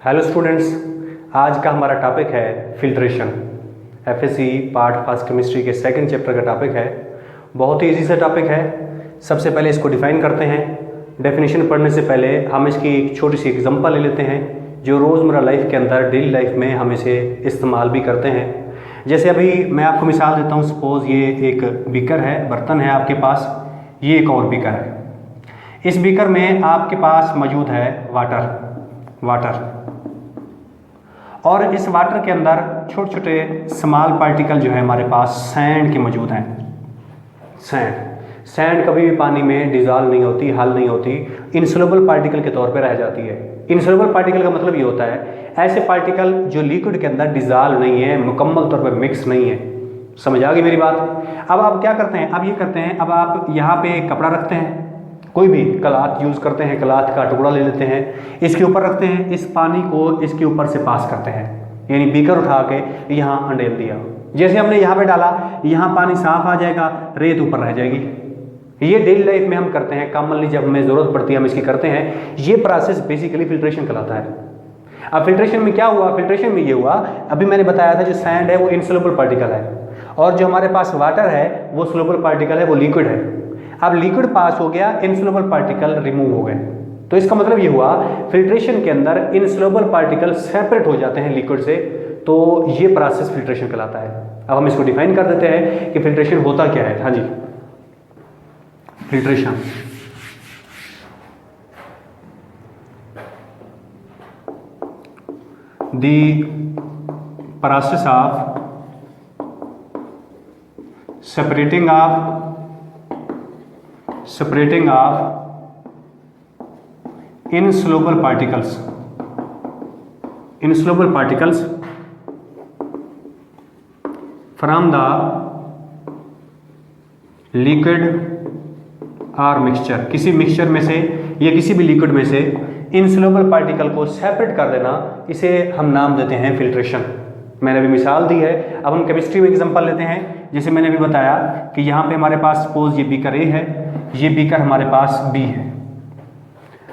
Hello students, आज का हमारा टॉपिक है filtration. FSc part first chemistry के सेकंड चैप्टर का टॉपिक है। बहुत ही इजी सा टॉपिक है। सबसे पहले इसको डिफाइन करते हैं। डेफिनेशन पढ़ने से पहले हम इसकी एक छोटी सी एग्जांपल ले लेते हैं जो रोज़मर्रा लाइफ के अंदर डेली लाइफ में हम इसे इस्तेमाल भी करते हैं। जैसे अभी मैं आपको मिसाल देता हूँ। सपोज़ ये एक बीकर है, बर्तन है आपके पास, ये एक और बीकर है। इस बीकर में आपके पास मौजूद है वाटर और इस वाटर के अंदर छोटे छोटे स्मॉल पार्टिकल जो है हमारे पास सैंड के मौजूद हैं। सैंड कभी भी पानी में डिजॉल्व नहीं होती, हल नहीं होती, इनसोल्युबल पार्टिकल के तौर पे रह जाती है। इनसोल्युबल पार्टिकल का मतलब ये होता है ऐसे पार्टिकल जो लिक्विड के अंदर डिजॉल्व नहीं है, मुकम्मल तौर पर मिक्स नहीं है। समझ आ गई मेरी बात। अब आप क्या करते हैं, अब ये करते हैं, अब आप यहाँ पे कपड़ा रखते हैं, कोई भी क्लॉथ यूज़ करते हैं, क्लॉथ का टुकड़ा ले लेते हैं, इसके ऊपर रखते हैं, इस पानी को इसके ऊपर से पास करते हैं, यानी बीकर उठा के यहाँ अंडेल दिया। जैसे हमने यहाँ पे डाला, यहाँ पानी साफ आ जाएगा, रेत ऊपर रह जाएगी। ये डेली लाइफ में हम करते हैं, कॉमनली जब हमें ज़रूरत पड़ती है हम इसकी करते हैं। ये प्रोसेस बेसिकली फिल्ट्रेशन कहलाता है। अब फिल्ट्रेशन में क्या हुआ, फिल्ट्रेशन में ये हुआ, अभी मैंने बताया था जो सैंड है वो इनसोल्युबल पार्टिकल है और जो हमारे पास वाटर है वो सोल्युबल पार्टिकल है, वो लिक्विड है। अब लिक्विड पास हो गया, इनसोल्युबल पार्टिकल रिमूव हो गए। तो इसका मतलब ये हुआ फिल्ट्रेशन के अंदर इनसोल्युबल पार्टिकल सेपरेट हो जाते हैं लिक्विड से। तो ये प्रोसेस फिल्ट्रेशन कहलाता है। अब हम इसको डिफाइन कर देते हैं कि फिल्ट्रेशन होता क्या है। हाँ जी, filtration the process of separating of insoluble particles from the liquid or mixture। किसी मिक्सचर में से या किसी भी लिक्विड में से इनसोल्युबल पार्टिकल को सेपरेट कर देना, इसे हम नाम देते हैं फिल्ट्रेशन। मैंने अभी मिसाल दी है। अब हम केमिस्ट्री में एग्जांपल लेते हैं। जैसे मैंने अभी बताया कि यहाँ पे हमारे पास सपोज ये बीकर ए है, ये बीकर हमारे पास बी है।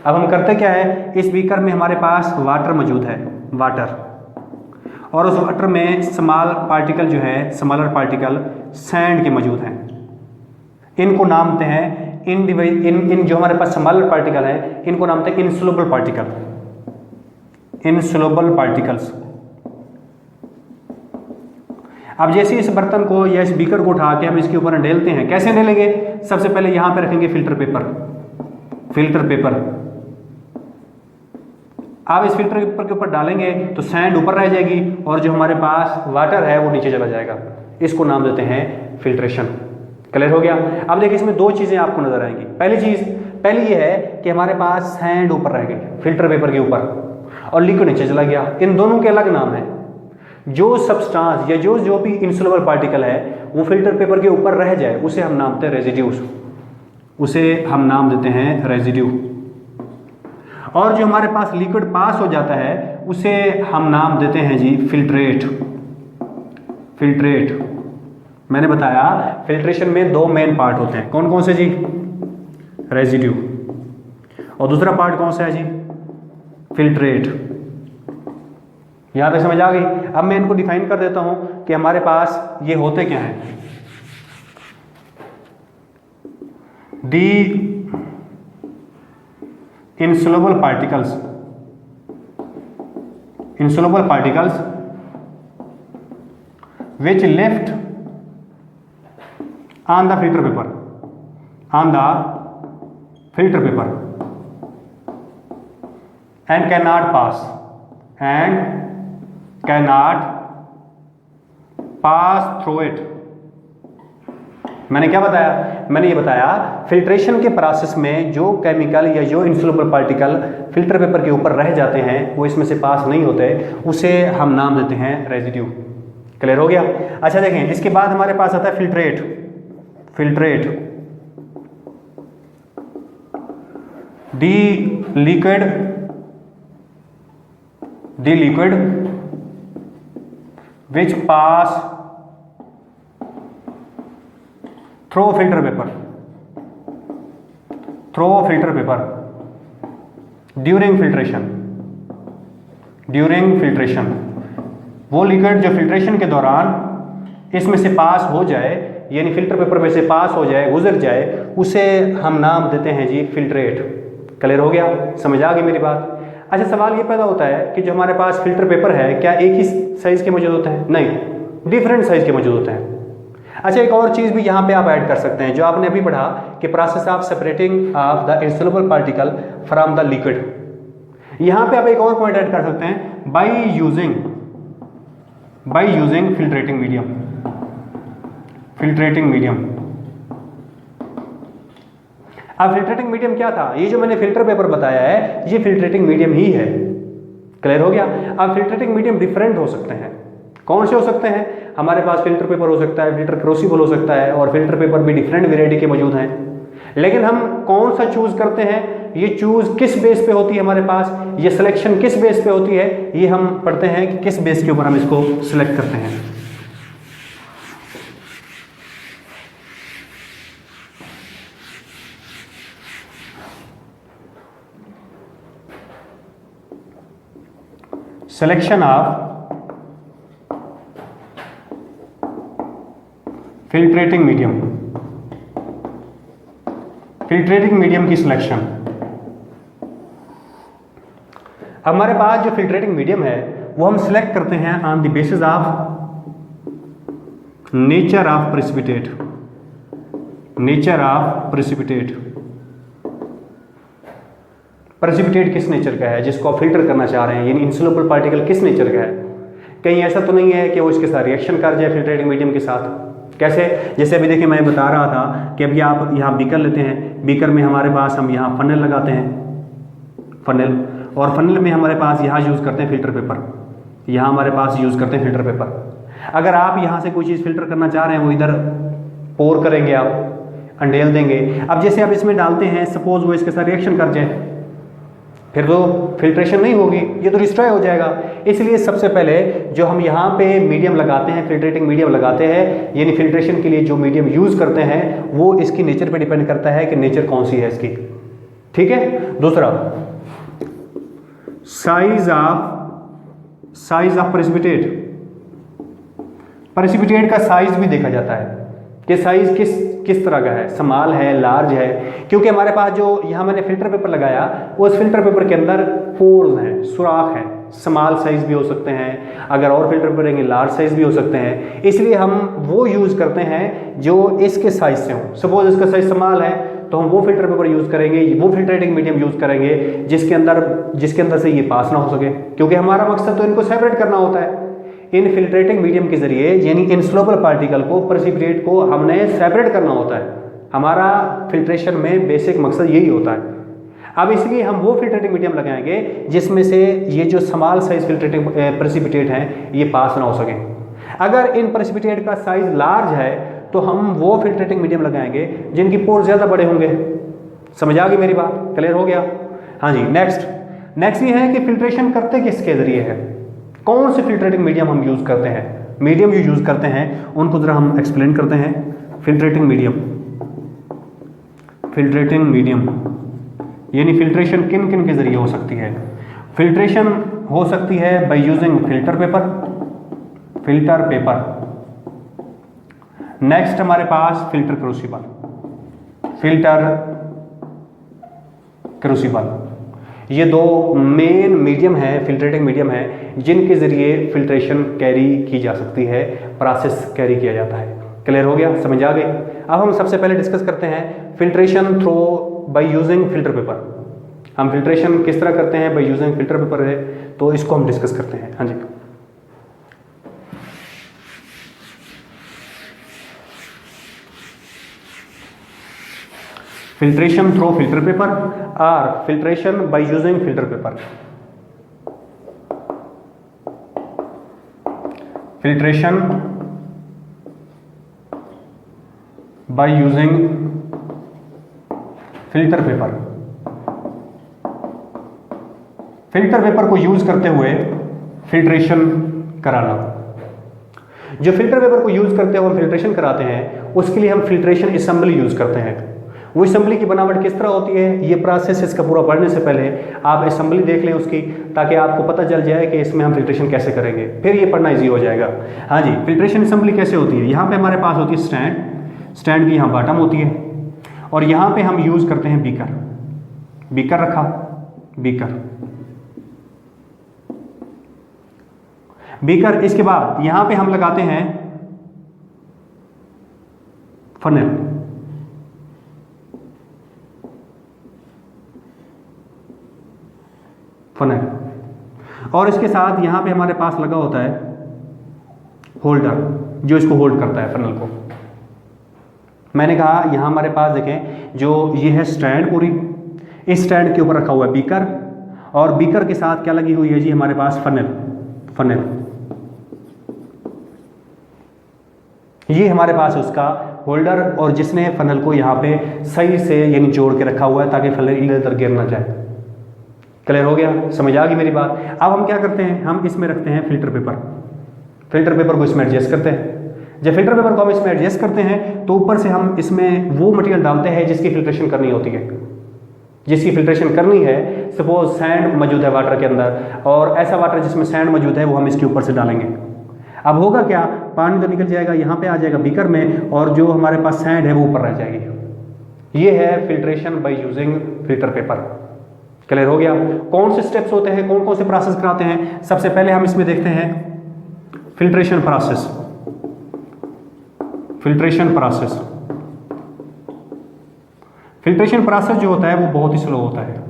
अब हम करते क्या है, इस बीकर में हमारे पास वाटर मौजूद है, वाटर, और उस वाटर में स्मॉल पार्टिकल जो है, स्मॉलर पार्टिकल सैंड के मौजूद हैं। इनको नाम देते हैं इन जो हमारे पास स्मॉलर पार्टिकल है इनको नाम देते हैं इनसोल्युबल पार्टिकल्स। अब जैसे इस बर्तन को या इस बीकर को उठा के हम इसके ऊपर अंडेलते हैं, कैसे अंडेलेंगे? सबसे पहले यहाँ पे रखेंगे फिल्टर पेपर। अब इस फिल्टर पेपर के ऊपर डालेंगे तो सैंड ऊपर रह जाएगी और जो हमारे पास वाटर है वो नीचे चला जाएगा। इसको नाम देते हैं फिल्ट्रेशन। क्लियर हो गया? अब देखिए इसमें दो चीज़ें आपको नजर आएंगी। पहली ये है कि हमारे पास सैंड ऊपर रह गई फिल्टर पेपर के ऊपर और लिक्विड नीचे चला गया। इन दोनों के अलग नाम है। जो सब्सटेंस या जो भी इनसोल्युबल पार्टिकल है वो फिल्टर पेपर के ऊपर रह जाए उसे हम नाम देते हैं रेजिड्यू। और जो हमारे पास लिक्विड पास हो जाता है उसे हम नाम देते हैं जी फिल्ट्रेट। मैंने बताया फिल्ट्रेशन में दो मेन पार्ट होते हैं। कौन कौन से जी? रेजिड्यू। और दूसरा पार्ट कौन सा है जी? फिल्ट्रेट। यहां तक समझ आ गई? अब मैं इनको डिफाइन कर देता हूं कि हमारे पास ये होते क्या हैं। The insoluble particles which left on the filter paper and cannot pass through it। मैंने क्या बताया? मैंने ये बताया फिल्ट्रेशन के प्रोसेस में जो केमिकल या जो इनसोल्युबल पार्टिकल फिल्टर पेपर के ऊपर रह जाते हैं वो इसमें से पास नहीं होते, उसे हम नाम देते हैं रेजिड्यू। क्लियर हो गया? अच्छा देखें, इसके बाद हमारे पास आता है filtrate. The liquid which pass through filter paper during during filtration, वो लिक्विड जो फिल्ट्रेशन के दौरान इसमें से पास हो जाए, यानी फिल्टर पेपर में से पास हो जाए, गुजर जाए, उसे हम नाम देते हैं जी फिल्ट्रेट। क्लियर हो गया, समझ आ गई मेरी बात। अच्छा, सवाल ये पैदा होता है कि जो हमारे पास फिल्टर पेपर है क्या एक ही साइज़ के मौजूद होते हैं? नहीं, डिफरेंट साइज़ के मौजूद होते हैं। अच्छा, एक और चीज़ भी यहाँ पे आप ऐड कर सकते हैं जो आपने अभी पढ़ा कि process of separating of the insoluble particle from the liquid. यहाँ पे आप एक और पॉइंट ऐड कर सकते हैं, बाय यूजिंग फिल्ट्रेटिंग मीडियम। फिल्ट्रेटिंग मीडियम, अब फिल्ट्रेटिंग मीडियम क्या था? ये जो मैंने फिल्टर पेपर बताया है ये फिल्ट्रेटिंग मीडियम ही है। क्लियर हो गया। अब फिल्ट्रेटिंग मीडियम डिफरेंट हो सकते हैं। कौन से हो सकते हैं? हमारे पास फिल्टर पेपर हो सकता है, फिल्टर क्रूसिबल हो सकता है, और फिल्टर पेपर भी डिफरेंट वेराइटी के मौजूद हैं। लेकिन हम कौन सा चूज करते हैं, ये चूज किस बेस पे होती है हमारे पास, ये सिलेक्शन किस बेस पे होती है, ये हम पढ़ते हैं कि किस बेस के ऊपर हम इसको सिलेक्ट करते हैं। सिलेक्शन ऑफ फिल्ट्रेटिंग मीडियम, फिल्ट्रेटिंग मीडियम की सिलेक्शन। हमारे पास जो फिल्ट्रेटिंग मीडियम है वो हम सिलेक्ट करते हैं on the basis of nature of precipitate. Nature of precipitate, precipitate किस नेचर का है जिसको आप फिल्टर करना चाह रहे हैं, यानी इंसॉल्युबल पार्टिकल किस नेचर का है। कहीं ऐसा तो नहीं है कि वो इसके साथ रिएक्शन कर जाए फिल्ट्रेटिंग मीडियम के साथ। कैसे? जैसे अभी देखिए मैं बता रहा था कि अभी आप यहाँ बीकर लेते हैं, बीकर में हमारे पास हम यहाँ फनल लगाते हैं, फनल, और फनल में हमारे पास यहाँ यूज़ करते हैं फिल्टर पेपर, यहाँ हमारे पास यूज़ करते हैं फिल्टर पेपर। अगर आप यहाँ से कोई चीज़ फिल्टर करना चाह रहे हैं वो इधर पोर करेंगे, आप अंडेल देंगे। अब जैसे आप इसमें डालते हैं, सपोज वो इसके साथ रिएक्शन कर जाए, फिर तो फिल्ट्रेशन नहीं होगी, ये तो डिस्ट्रॉय हो जाएगा। इसलिए सबसे पहले जो हम यहाँ पे मीडियम लगाते हैं, फिल्ट्रेटिंग मीडियम लगाते हैं, यानी फिल्ट्रेशन के लिए जो मीडियम यूज़ करते हैं वो इसकी नेचर पे डिपेंड करता है कि नेचर कौन सी है इसकी। ठीक है। दूसरा, साइज ऑफ प्रेसिपिटेट। प्रेसिपिटेट का साइज भी देखा जाता है कि साइज किस तरह का है, स्मॉल है, लार्ज है। क्योंकि हमारे पास जो यहाँ मैंने फिल्टर पेपर लगाया उस फिल्टर पेपर के अंदर पोर्स हैं, सुराख हैं, स्मॉल साइज भी हो सकते हैं, अगर और फिल्टर पेपर रहेंगे लार्ज साइज भी हो सकते हैं। इसलिए हम वो यूज़ करते हैं जो इसके साइज से हो। सपोज इसका साइज स्मॉल है तो हम वो फिल्टर पेपर यूज़ करेंगे, वो फिल्ट्रेटिंग मीडियम यूज़ करेंगे जिसके अंदर से ये पास ना हो सके, क्योंकि हमारा मकसद तो इनको सेपरेट करना होता है। इन फिल्ट्रेटिंग मीडियम के जरिए यानी इंसॉल्युबल पार्टिकल को, प्रेसिपिटेट को हमने सेपरेट करना होता है। हमारा फिल्ट्रेशन में बेसिक मकसद यही होता है। अब इसलिए हम वो फिल्ट्रेटिंग मीडियम लगाएंगे जिसमें से ये जो स्मॉल साइज फिल्ट्रेटिंग प्रेसिपिटेट हैं ये पास ना हो सके। अगर इन प्रेसिपिटेट का साइज लार्ज है तो हम वो फिल्ट्रेटिंग मीडियम लगाएंगे जिनकी पोर ज़्यादा बड़े होंगे। समझ आ गई मेरी बात? क्लियर हो गया? हाँ जी। नेक्स्ट ये है कि फिल्ट्रेशन करते किसके जरिए है, कौन से फिल्ट्रेटिंग मीडियम हम यूज़ करते हैं, मीडियम जो यूज़ करते हैं उनको ज़रा हम एक्सप्लेन करते हैं। फिल्ट्रेटिंग मीडियम यानी फिल्ट्रेशन किन किन के जरिए हो सकती है। फिल्ट्रेशन हो सकती है bye using filter paper. Next हमारे पास फिल्टर क्रूसिबल। ये दो मेन मीडियम है, फिल्ट्रेटिंग मीडियम है जिनके ज़रिए फिल्ट्रेशन कैरी की जा सकती है, प्रोसेस कैरी किया जाता है। क्लियर हो गया? समझ आ गई? अब हम सबसे पहले डिस्कस करते हैं filtration through bye using filter paper. हम फिल्ट्रेशन किस तरह करते हैं बाय यूजिंग फिल्टर पेपर है, तो इसको हम डिस्कस करते हैं। हाँ जी। फिल्ट्रेशन थ्रू फिल्टर पेपर और filtration by using filter paper. Filtration by using filter paper. Filter paper को यूज करते हुए फिल्ट्रेशन कराना। जो फिल्टर पेपर को यूज करते हुए हम फिल्ट्रेशन कराते हैं उसके लिए हम फिल्ट्रेशन असेंबली यूज करते हैं। वो असेंबली की बनावट किस तरह होती है, ये प्रोसेस इसका पूरा पढ़ने से पहले आप असेंबली देख लें उसकी, ताकि आपको पता चल जाए कि इसमें हम फिल्ट्रेशन कैसे करेंगे, फिर ये पढ़ना ईजी हो जाएगा। हाँ जी, फिल्ट्रेशन असेंबली कैसे होती है। यहाँ पे हमारे पास होती है स्टैंड की यहाँ बॉटम होती है, और यहाँ पे हम यूज़ करते हैं बीकर रखा, बीकर। इसके बाद यहाँ पे हम लगाते हैं फनल, और इसके साथ यहाँ पे हमारे पास लगा होता है होल्डर, जो इसको होल्ड करता है फनल को। मैंने कहा यहाँ हमारे पास देखें, जो ये है स्टैंड, पूरी इस स्टैंड के ऊपर रखा हुआ है बीकर, और बीकर के साथ क्या लगी हुई है जी हमारे पास फनल। ये हमारे पास उसका होल्डर, और जिसने फनल को यहाँ पे सही से यानी जोड़ के रखा हुआ है ताकि फनल इधर उधर गिर ना जाए। क्लियर हो गया, समझ आ गई मेरी बात। अब हम क्या करते हैं, हम इसमें रखते हैं फिल्टर पेपर को इसमें एडजस्ट करते हैं। जब फिल्टर पेपर को हम इसमें एडजस्ट करते हैं तो ऊपर से हम इसमें वो मटेरियल डालते हैं जिसकी फिल्ट्रेशन करनी होती है, सपोज सैंड मौजूद है वाटर के अंदर, और ऐसा वाटर जिसमें सैंड मौजूद है वो हम इसके ऊपर से डालेंगे। अब होगा क्या, पानी तो निकल जाएगा, यहाँ पे आ जाएगा बीकर में, और जो हमारे पास सैंड है वो ऊपर रह जाएगी। ये है filtration by using filter paper. Clear हो गया। कौन से स्टेप्स होते हैं, कौन कौन से प्रोसेस कराते हैं। सबसे पहले हम इसमें देखते हैं फिल्ट्रेशन प्रोसेस। फिल्ट्रेशन प्रोसेस जो होता है वो बहुत ही स्लो होता है।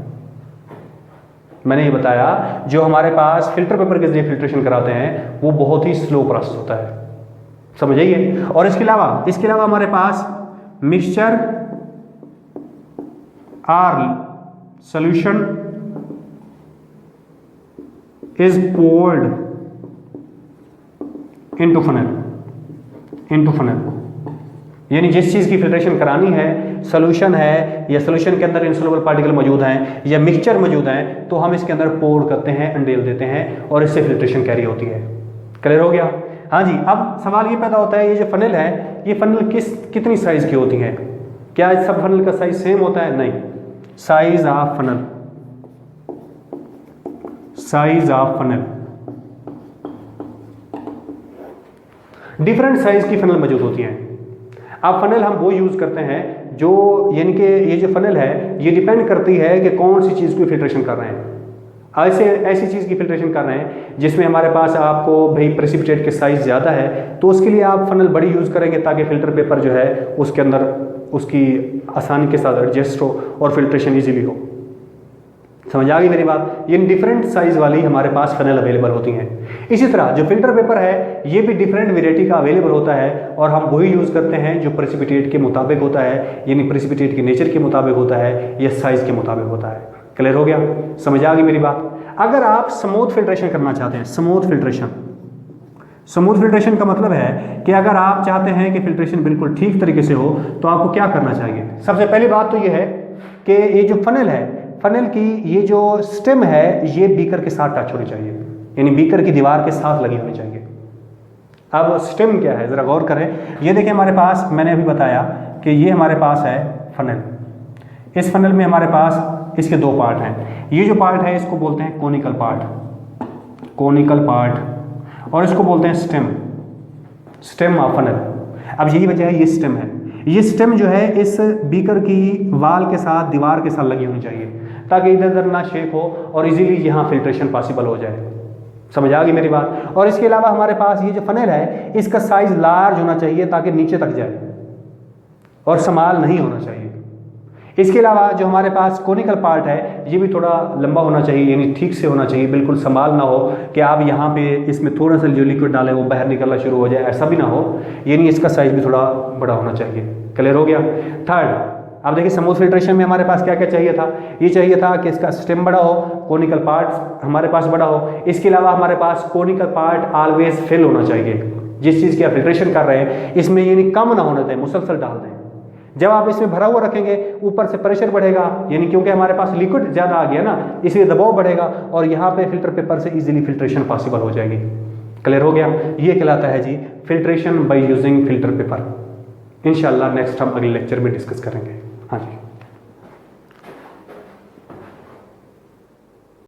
मैंने ये बताया, जो हमारे पास फिल्टर पेपर के जरिए फिल्ट्रेशन कराते हैं वो बहुत ही स्लो प्रोसेस होता है, समझ आइए। और इसके अलावा हमारे पास mixture or solution is poured into funnel, यानी जिस चीज़ की फिल्ट्रेशन करानी है, सोल्यूशन है या सोल्यूशन के अंदर इनसॉल्युबल पार्टिकल मौजूद हैं या मिक्सचर मौजूद हैं, तो हम इसके अंदर पोर करते हैं, अंडेल देते हैं, और इससे फिल्ट्रेशन कैरी होती है। क्लियर हो गया। हाँ जी, अब सवाल ये पैदा होता है, ये जो फनल है, ये फनल कितनी साइज़ की होती है। क्या सब फनल का साइज सेम होता है? नहीं। Size of funnel different size की फनल मौजूद होती हैं। अब फनल हम वो यूज करते हैं जो, यानी कि ये जो फनल है ये डिपेंड करती है कि कौन सी चीज़ की फिल्ट्रेशन कर रहे हैं। ऐसी चीज़ की फिल्ट्रेशन कर रहे हैं जिसमें हमारे पास आपको भाई प्रेसिपिटेट के साइज ज़्यादा है, तो उसके लिए आप फनल बड़ी यूज़ करेंगे ताकि फिल्टर पेपर जो है उसके अंदर उसकी आसानी के साथ एडजस्ट हो और फिल्ट्रेशन इजीली हो। समझ आ गई मेरी बात। ये डिफरेंट साइज वाली हमारे पास फनल अवेलेबल होती हैं। इसी तरह जो फिल्टर पेपर है ये भी डिफरेंट वेराइटी का अवेलेबल होता है, और हम वही यूज़ करते हैं जो प्रेसिपिटेट के मुताबिक होता है, यानी प्रेसिपिटेट के नेचर के मुताबिक होता है या साइज के मुताबिक होता है। क्लियर हो गया, समझ आ गई मेरी बात। अगर आप स्मूथ फिल्ट्रेशन करना चाहते हैं, स्मूथ फिल्ट्रेशन का मतलब है कि अगर आप चाहते हैं कि फिल्ट्रेशन बिल्कुल ठीक तरीके से हो तो आपको क्या करना चाहिए। सबसे पहली बात तो ये है कि ये जो फनल है, फनल की ये जो स्टेम है ये बीकर के साथ टच होनी चाहिए, यानी बीकर की दीवार के साथ लगी होनी चाहिए। अब स्टेम क्या है ज़रा गौर करें। ये देखें हमारे पास, मैंने अभी बताया कि ये हमारे पास है फनल। इस फनल में हमारे पास इसके दो पार्ट हैं। ये जो पार्ट है इसको बोलते हैं कोनिकल पार्ट, और इसको बोलते हैं स्टेम ऑफ फनल। अब यही वजह है, ये स्टेम है। ये स्टेम जो है इस बीकर की वाल के साथ, दीवार के साथ लगी होनी चाहिए ताकि इधर उधर ना शेक हो और इजीली यहाँ फिल्ट्रेशन पॉसिबल हो जाए। समझ आ गई मेरी बात। और इसके अलावा हमारे पास ये जो फनल है इसका साइज लार्ज होना चाहिए ताकि नीचे तक जाए और समाल नहीं होना चाहिए। इसके अलावा जो हमारे पास कोनिकल पार्ट है ये भी थोड़ा लंबा होना चाहिए, यानी ठीक से होना चाहिए, बिल्कुल संभाल ना हो कि आप यहाँ पे इसमें थोड़ा सा जो लिक्विड डालें वो बाहर निकलना शुरू हो जाए, ऐसा भी ना हो, यानी इसका साइज भी थोड़ा बड़ा होना चाहिए। क्लियर हो गया। थर्ड, अब देखिए स्मूथ फिल्ट्रेशन में हमारे पास क्या क्या चाहिए था। ये चाहिए था कि इसका स्टेम बड़ा हो, कोनिकल पार्ट हमारे पास बड़ा हो। इसके अलावा हमारे पास कोनिकल पार्ट ऑलवेज फिल होना चाहिए। जिस चीज़ की आप फिल्ट्रेशन कर रहे हैं इसमें यानी कम ना होने दें, मुसलसल डाल दें। जब आप इसमें भरा हुआ रखेंगे ऊपर से प्रेशर बढ़ेगा, यानी क्योंकि हमारे पास लिक्विड ज़्यादा आ गया ना, इसलिए दबाव बढ़ेगा और यहाँ पे फिल्टर पेपर से इजीली फिल्ट्रेशन पॉसिबल हो जाएगी। क्लियर हो गया। ये कहलाता है जी filtration by using filter paper. इंशाल्लाह नेक्स्ट हम अगले लेक्चर में डिस्कस करेंगे। हाँ जी।